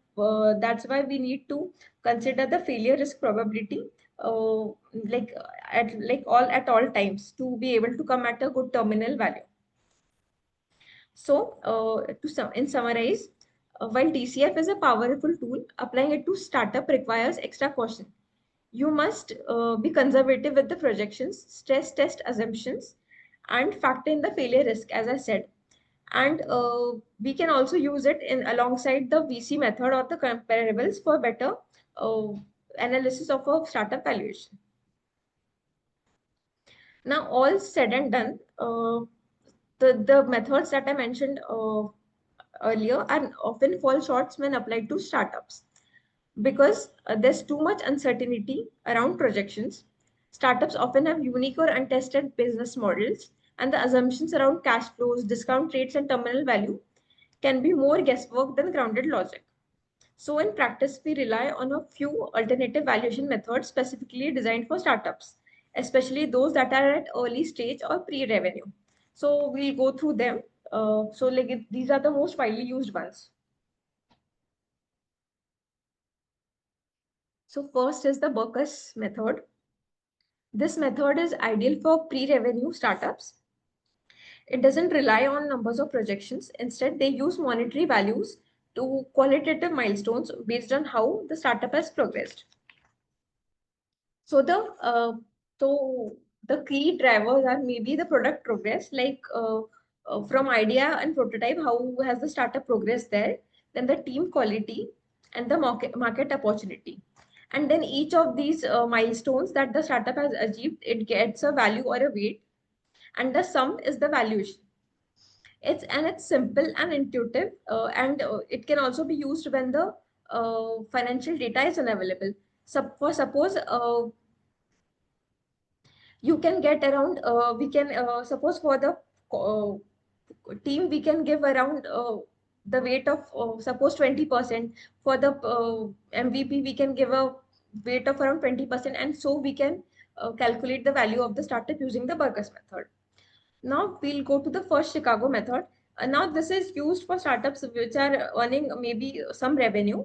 that's why we need to consider the failure risk probability at all times to be able to come at a good terminal value. So, in summarize, while DCF is a powerful tool, applying it to startup requires extra caution. You must be conservative with the projections, stress test assumptions, and factor in the failure risk, as I said. And we can also use it in alongside the VC method or the comparables for better uh, analysis of a startup valuation. Now, all said and done, the methods that I mentioned earlier are often fall short when applied to startups because there's too much uncertainty around projections. Startups often have unique or untested business models, and the assumptions around cash flows, discount rates, and terminal value can be more guesswork than grounded logic. So in practice, we rely on a few alternative valuation methods specifically designed for startups, especially those that are at early stage or pre-revenue. So we'll go through them. These are the most widely used ones. So first is the Burkus method. This method is ideal for pre-revenue startups. It doesn't rely on numbers or projections. Instead, they use monetary values to qualitative milestones based on how the startup has progressed. So the key drivers are maybe the product progress, like from idea and prototype, how has the startup progressed there, then the team quality and the market opportunity. And then each of these milestones that the startup has achieved, it gets a value or a weight, and the sum is the valuation. It's simple and intuitive, and it can also be used when the financial data is unavailable. Suppose you can get around we can suppose for the team we can give around the weight of suppose 20%. For the MVP we can give a weight of around 20%, and so we can calculate the value of the startup using the Burkus method. Now we'll go to the first Chicago method. Now this is used for startups which are earning maybe some revenue,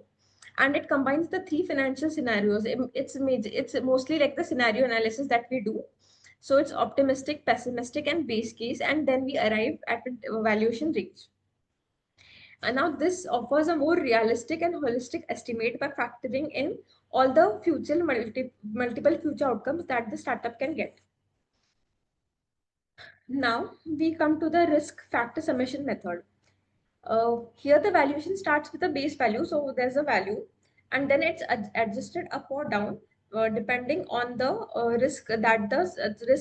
and it combines the three financial scenarios. It's mostly like the scenario analysis that we do. So it's optimistic, pessimistic, and base case, and then we arrive at a valuation range. And now this offers a more realistic and holistic estimate by factoring in all the future multiple future outcomes that the startup can get. Now we come to the risk factor summation method. Here the valuation starts with a base value, so there's a value, and then it's adjusted up or down depending on the risk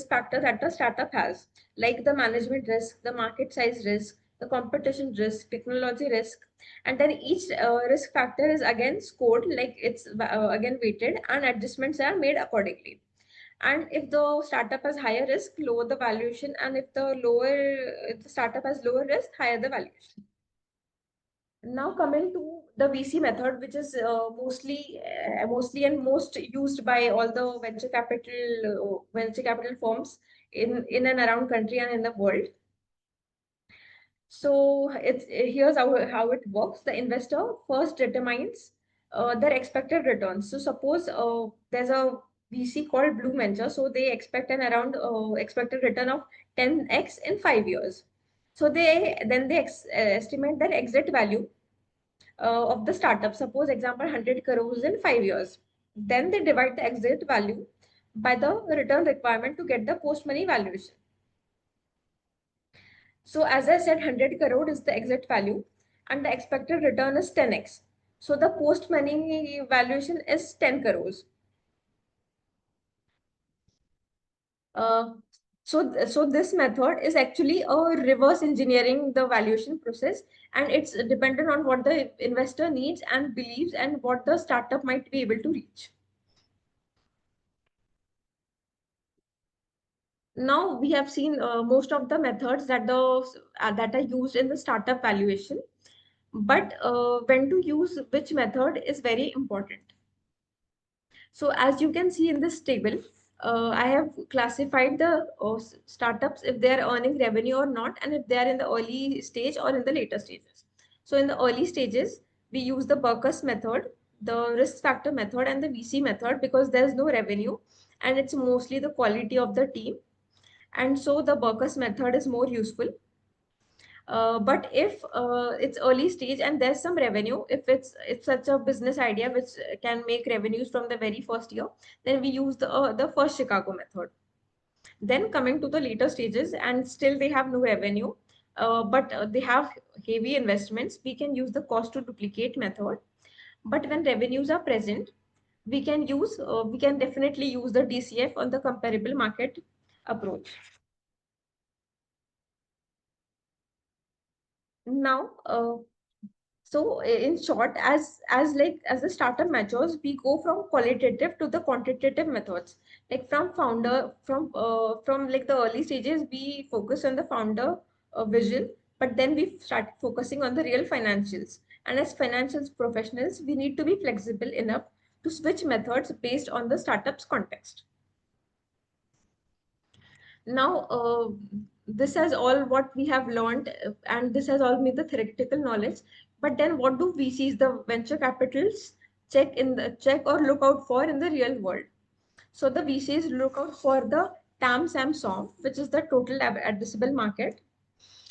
factor that the startup has, like the management risk, the market size risk, the competition risk, technology risk, and then each risk factor is again scored, like it's again weighted, and adjustments are made accordingly. And if the startup has higher risk, lower the valuation, and if the startup has lower risk, higher the valuation. Now coming to the VC method, which is mostly and most used by all the venture capital firms in and around country and in the world. So here's how it works. The investor first determines their expected returns. So suppose there's a VC called Blue Venture, so they expect an around expected return of 10x in 5 years. So they estimate their exit value of the startup. Suppose example 100 crores in 5 years. Then they divide the exit value by the return requirement to get the post money valuation. So as I said, 100 crore is the exit value and the expected return is 10x. So the post money valuation is 10 crores. Uh, so this method is actually a reverse engineering the valuation process, and it's dependent on what the investor needs and believes and what the startup might be able to reach. Now we have seen most of the methods that are used in the startup valuation, but when to use which method is very important. So as you can see in this table, I have classified the startups if they are earning revenue or not, and if they are in the early stage or in the later stages. So in the early stages, we use the Burkus method, the risk factor method, and the VC method because there's no revenue and it's mostly the quality of the team. And so the Burkus method is more useful. But if it's early stage and there's some revenue, if it's such a business idea which can make revenues from the very first year, then we use the first Chicago method. Then coming to the later stages and still they have no revenue, but they have heavy investments, we can use the cost to duplicate method. But when revenues are present, we can definitely use the DCF on the comparable market approach. Now, so in short, as the startup matures, we go from qualitative to the quantitative methods. Like from like the early stages, we focus on the founder vision, but then we start focusing on the real financials. And as financials professionals, we need to be flexible enough to switch methods based on the startup's context. Now, this has all what we have learned, and this has all been the theoretical knowledge. But then, what do VCs, the venture capitals, check or look out for in the real world? So the VCs look out for the TAM, SAM, SOM, which is the total addressable market.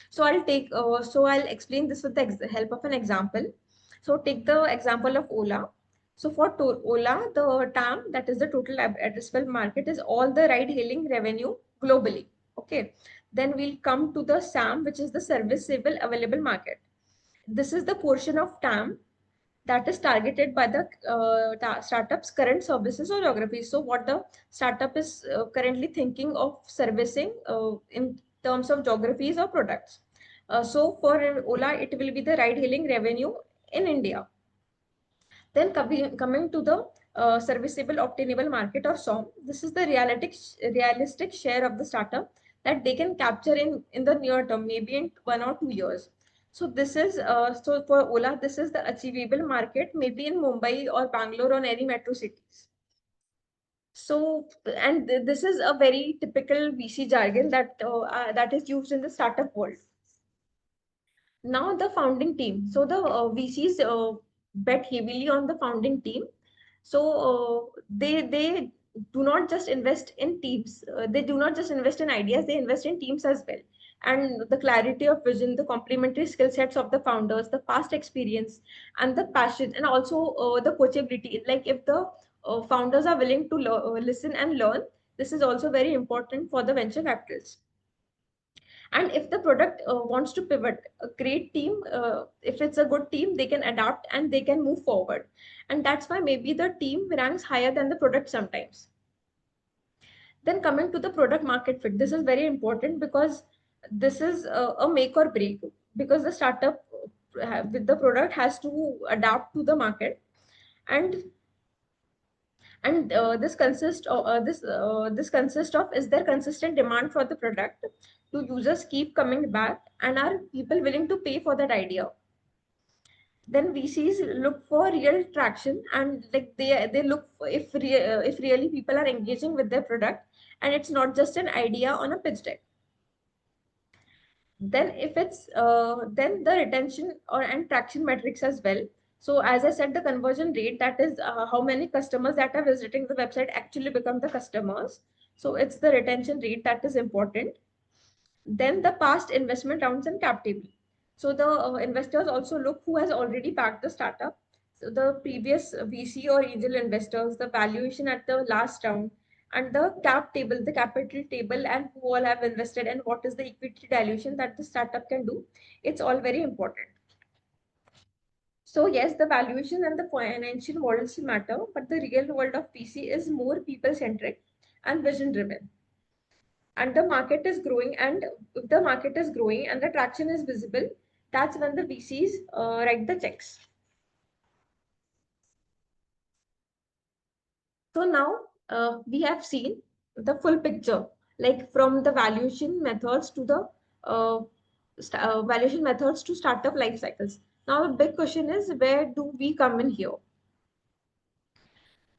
So I'll explain this with the help of an example. So take the example of Ola. So for Ola, the TAM, that is the total addressable market, is all the ride-hailing revenue globally. Okay. Then we'll come to the SAM, which is the serviceable available market. This is the portion of TAM that is targeted by the startup's current services or geographies. So what the startup is currently thinking of servicing in terms of geographies or products. So for Ola, it will be the ride-hailing revenue in India. Then coming to the serviceable obtainable market or SOM, this is the realistic share of the startup that they can capture in the near term, maybe in 1 or 2 years. So this is so for Ola, this is the achievable market, maybe in Mumbai or Bangalore or any metro cities. So, and this is a very typical VC jargon that is used in the startup world. Now the founding team. So the VCs bet heavily on the founding team. So they do not just invest in teams. They do not just invest in ideas. They invest in teams as well. And the clarity of vision, the complementary skill sets of the founders, the past experience, and the passion, and also the coachability. Like if the founders are willing to listen and learn, this is also very important for the venture capitals. And if the product wants to pivot, a great team, if it's a good team, they can adapt and they can move forward. And that's why maybe the team ranks higher than the product sometimes. Then coming to the product market fit, this is very important because this is a make or break, because the startup with the product has to adapt to the market. And this consists of, is there consistent demand for the product? Do users keep coming back, and are people willing to pay for that idea? Then VCs look for real traction, and like they look for if really people are engaging with their product, and it's not just an idea on a pitch deck. Then if it's then the retention or and traction metrics as well. So as I said, the conversion rate, that is how many customers that are visiting the website actually become the customers. So it's the retention rate that is important. Then the past investment rounds and cap table. So the investors also look who has already backed the startup. So the previous VC or angel investors, the valuation at the last round, and the cap table, the capital table, and who all have invested, and what is the equity dilution that the startup can do. It's all very important. So yes, the valuation and the financial models matter, but the real world of VC is more people centric and vision driven. And the market is growing, and if the market is growing and the traction is visible, that's when the VCs write the checks. So now we have seen the full picture, like from the valuation methods to the uh, valuation methods to startup life cycles. Now the big question is, where do we come in here?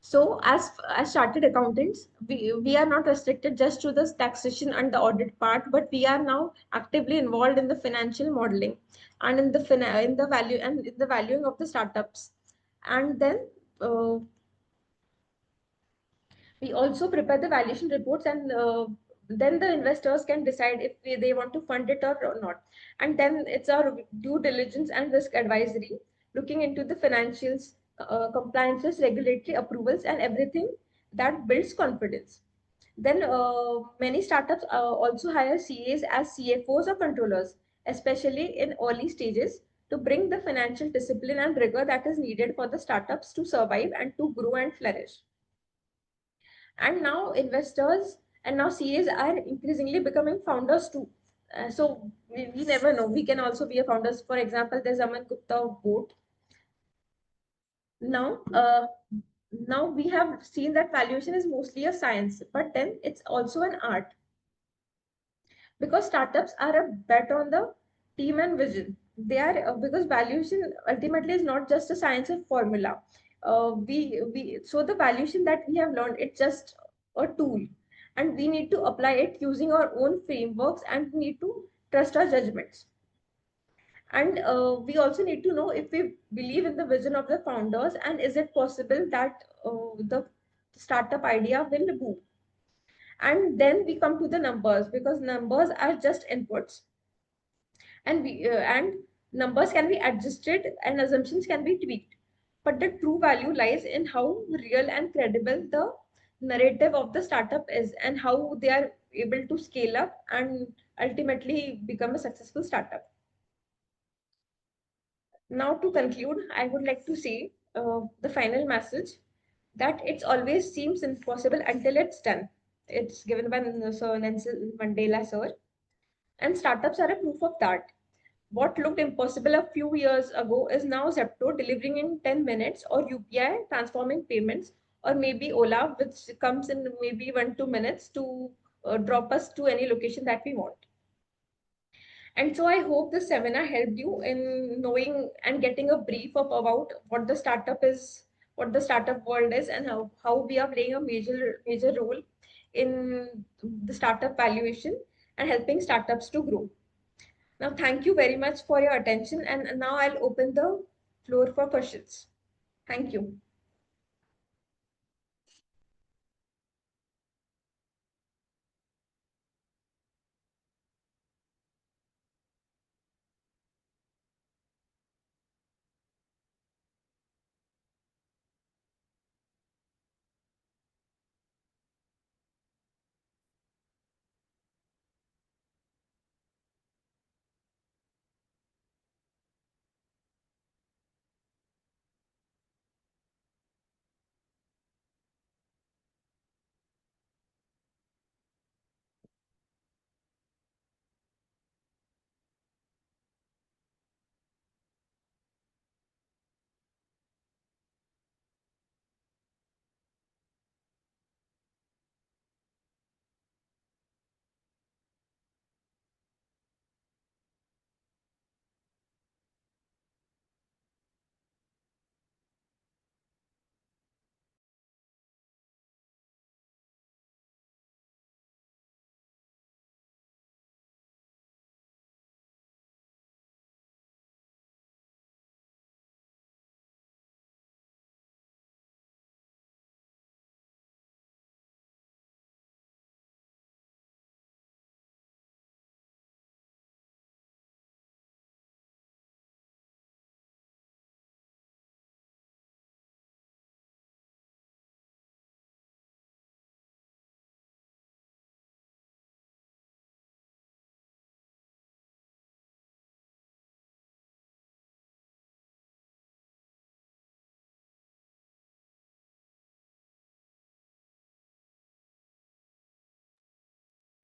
So as chartered accountants, we are not restricted just to the taxation and the audit part, but we are now actively involved in the financial modeling and in the in the value and in the valuing of the startups. And then we also prepare the valuation reports, and then the investors can decide if they want to fund it or not. And then it's our due diligence and risk advisory, looking into the financials, compliances, regulatory approvals, and everything that builds confidence. Then many startups also hire CAs as CFOs or controllers, especially in early stages, to bring the financial discipline and rigor that is needed for the startups to survive and to grow and flourish. And now investors and now CAs are increasingly becoming founders too. So we never know. We can also be a founders. For example, there's Aman Gupta of Boat. Now, now we have seen that valuation is mostly a science, but then it's also an art, because startups are a bet on the team and vision. They are because valuation ultimately is not just a science of formula. We so the valuation that we have learned, it's just a tool, and we need to apply it using our own frameworks, and we need to trust our judgments. And we also need to know if we believe in the vision of the founders, and is it possible that the startup idea will boom. And then we come to the numbers, because numbers are just inputs, and numbers can be adjusted and assumptions can be tweaked, but the true value lies in how real and credible the narrative of the startup is, and how they are able to scale up and ultimately become a successful startup. Now to conclude, I would like to say the final message, that it's always seems impossible until it's done. It's given by Sir Nelson Mandela, sir. And startups are a proof of that. What looked impossible a few years ago is now Zepto delivering in 10 minutes, or UPI transforming payments, or maybe Ola, which comes in maybe 1 2 minutes to drop us to any location that we want. And so I hope this seminar helped you in knowing and getting a brief of about what the startup is, what the startup world is, and how we are playing a major role in the startup valuation and helping startups to grow. Now, thank you very much for your attention. And now I'll open the floor for questions. Thank you.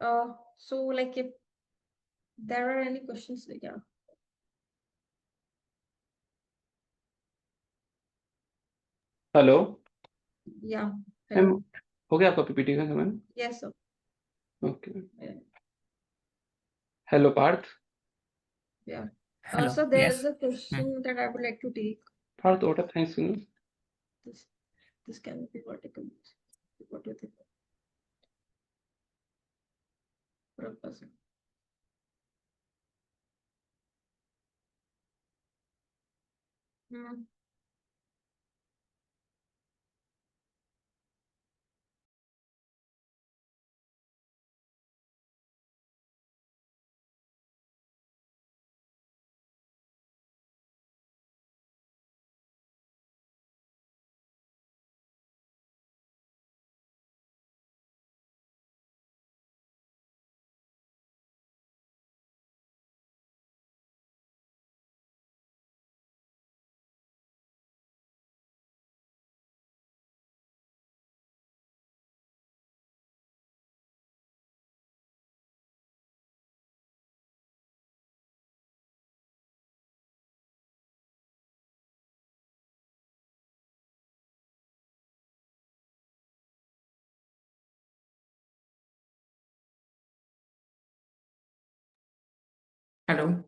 So like if there are any questions, yeah. Hello Yeah. Ma'am, Hello. हो गया आपका PPT का समय? Yes, sir. Okay, Yeah. Hello Parth. Yeah. Hello. So there Yes. is a question that I would like to take. Parth, what are things? This this can be vertical. What do you think? For a person. Hmm. Hello.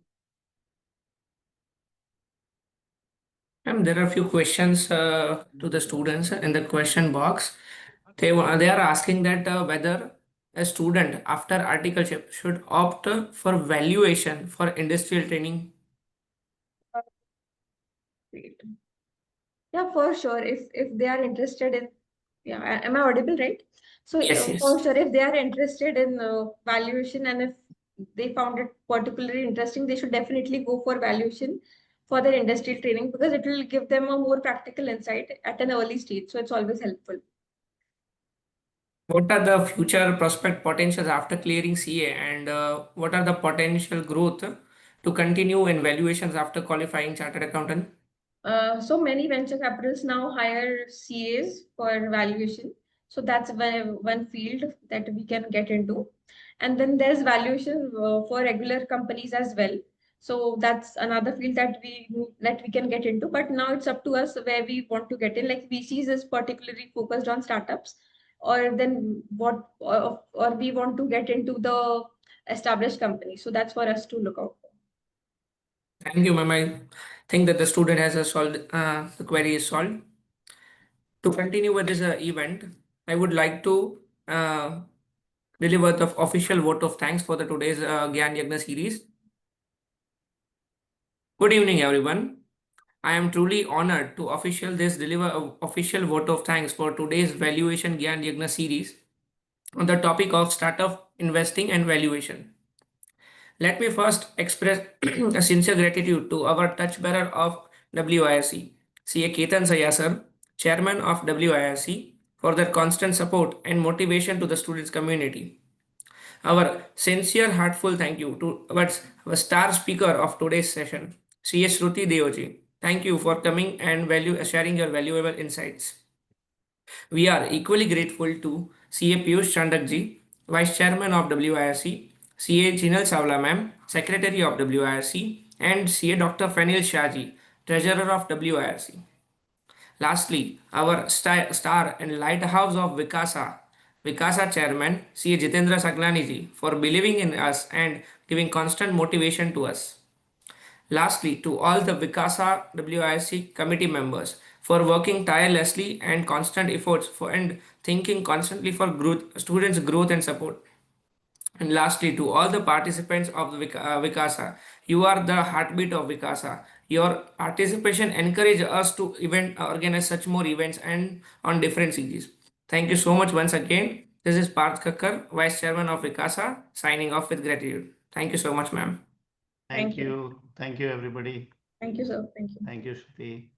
Ma'am, there are a few questions to the students in the question box. They are asking that whether a student after articleship should opt for valuation for industrial training. Great. Yeah, for sure. If they are interested in, yeah, am I audible, right? So Yes, for yes. sure, if they are interested in valuation and if they found it particularly interesting, they should definitely go for valuation for their industrial training because it will give them a more practical insight at an early stage. So it's always helpful. What are the future prospect potentials after clearing CA and what are the potential growth to continue in valuations after qualifying chartered accountant? So many venture capitals now hire CAs for valuation. So that's one field that we can get into. And then there's valuation for regular companies as well. So that's another field that we can get into. But now it's up to us where we want to get in. Like VCs is particularly focused on startups, or then or we want to get into the established company. So that's for us to look out for. Thank you, ma'am. I think that the student has solved the query is solved. To continue with this event, I would like to deliver the official vote of thanks for the today's Gyan Yagna series. Good evening, everyone. I am truly honored to deliver a official vote of thanks for today's Valuation Gyan Yagna series on the topic of startup investing and valuation. Let me first express a sincere gratitude to our touchbearer of WIRC, CA Ketan Sayya sir, Chairman of WIRC, for their constant support and motivation to the students community. Our sincere, heartful thank you to our star speaker of today's session, CA Shruti Deo ji. Thank you for coming and sharing your valuable insights. We are equally grateful to CA Piyush Chandak ji, Vice Chairman of WIRC, CA Jinal Savla ma'am, Secretary of WIRC, and CA Dr. Fenil Shah ji, Treasurer of WIRC. Lastly, our star and lighthouse of Vikasa Chairman, CA Jitendra Saglani ji, for believing in us and giving constant motivation to us. Lastly, to all the Vikasa WIC committee members for working tirelessly and constant efforts and thinking constantly for students' growth and support. And lastly, to all the participants of the Vikasa, you are the heartbeat of Vikasa. Your participation encourages us to organize such more events and on different series. Thank you so much once again. This is Parth Kakkar, Vice Chairman of Vikasa, signing off with gratitude. Thank you so much, ma'am. Thank you. Thank you, everybody. Thank you, sir. Thank you. Thank you, Shruti.